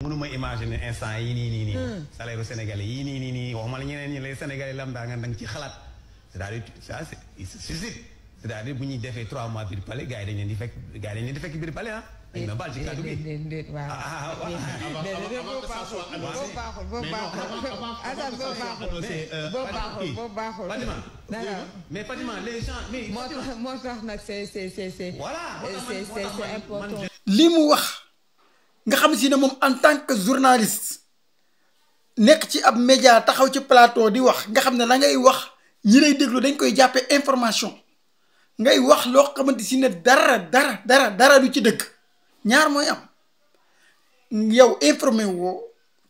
mënuma imaginer instant yi nii salaire sénégalais yi nii waxuma la ñeneen ñi les sénégalais lambda nga dang ci xalaat c'est-à-dire ça il se suscite c'est-à-dire bu ñuy defee 3 mois biir palais gars yi dañ leen di fekk biir palais dañ ma baal ci kàddu gi mais Fatima les gens mais moo tax nag c'est voilà c'est important. li mu wax nga xam si ne moom en tant que journaliste nekk ci ab média taxaw ci plateau di wax nga xam ne la ngay wax ñi lay déglu dañ koy jàppee information ngay wax loo xamante si ne dara du ci dëgg ñaar mooy am yow informé woo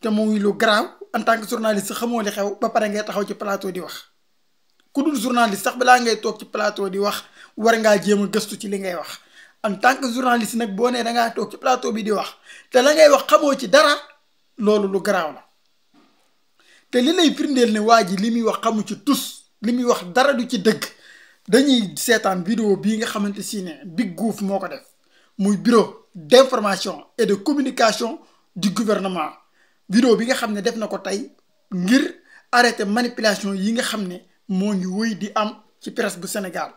te muy lu grave en tant que journaliste xamoo li xew ba pare ngay taxaw ci plateau di wax ku dul journaliste sax balaa ngay toog ci plateau di wax war ngaa jéem a gëstu ci li ngay wax en tant que journaliste nag boo nee dangaa toog ci plateau bi di wax te la ngay wax xamoo ci dara loolu lu garaaw la te li lay firndeel ne waa ji li muy wax xamu ci tus li muy wax dara du ci dëgg dañuy seetaan vidéo bii nga xamante si ne Big Goof moo ko def muy bureau d'information et de communication du gouvernement vidéo bi nga xam ne def na ko tey ngir arrêter manipulation yi nga xam ne moo ngi wëy di am ci presse bu Sénégal.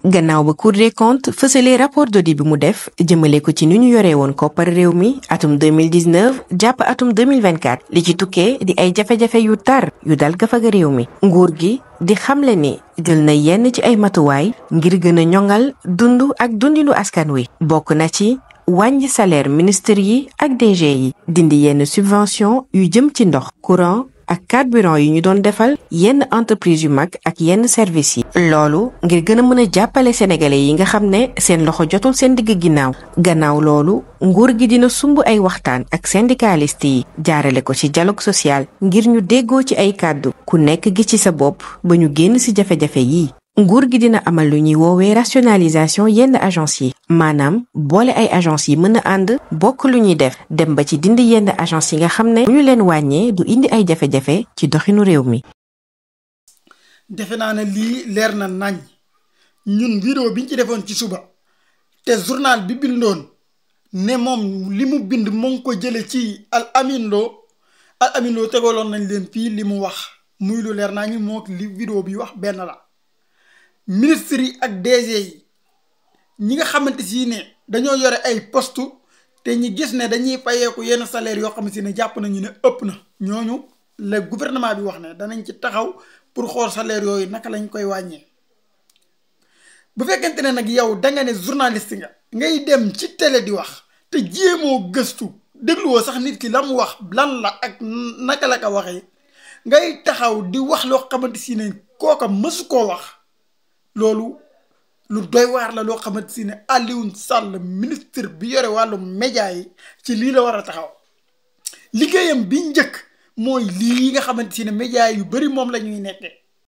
gannaaw ba Cour des comptes fësalee rapport d'audit bi mu def jëmale ko ci ni ñu yoree woon koppar réew mi atum 2019 jàpp atum 2024 li ci tukkee di ay jafe-jafe yu tar yu dal gafaga réew mi nguur gi di xamle ni jël na yenn ci ay matuwaay ngir gën a ñoŋal dund ak dundinu askan wi bokk na ci wàññi salaire ministre yi ak DG yi dindi yenn subvention yu jëm ci ndox courant ak carburant yi ñu doon defal yenn entreprise yu mag ak yenn service yi loolu ngir gën a mën a jàppale sénégalais yi nga xam ne seen loxo jotul seen digg ginnaaw gannaaw loolu nguur gi dina sumb ay waxtaan ak syndicaliste yi jaarale ko ci dialogue social ngir ñu déggoo ci ay kàddu ku nekk gi ci sa bopp ba ñu génn ci jafe-jafe yi nguur gi dina amal lu ñuy woowee rationalisation yenn agence yi maanaam boole ay agence yi mën a ànd bokk lu ñuy def dem ba ci dindi yenn agence yi nga xam ne bu ñu leen wàññee du indi ay jafe-jafe ci doxinu réew mi. defe naa ne lii leer na nañ ñun vidéo biñ ci defoon ci suba te journal bi bindoon ne moom li mu bind moo ngi ko jële ci Al Amine Lo tegaloon nañ leen fii li mu wax muy lu leer nañ moo li vidéo bi wax benn la. ministre yi ak DG yi ñi nga xamante si ne dañoo yore ay poste te ñi gis ne dañuy fayeeku yenn salaire yoo xam si ne jàpp nañu ne ëpp na ñooñu le gouvernement bi wax ne danañ ci taxaw pour xool salaire yooyu naka lañ koy wàññee bu fekkente ne nag yow danga ne journaliste nga ngay dem ci télé di wax te jéemoo gëstu dégluwoo sax nit ki la mu wax lan la ak naka la ko waxee ngay taxaw di wax loo xamante si ne kooka mësu koo wax loolu lu doy waar la loo xamante si ne Alioune Sall ministre bi yore wàllu média yi ci lii la war a taxaw liggéeyam bi njëkk mooy lii nga xamante si ne média yu bari moom la ñuy nekkee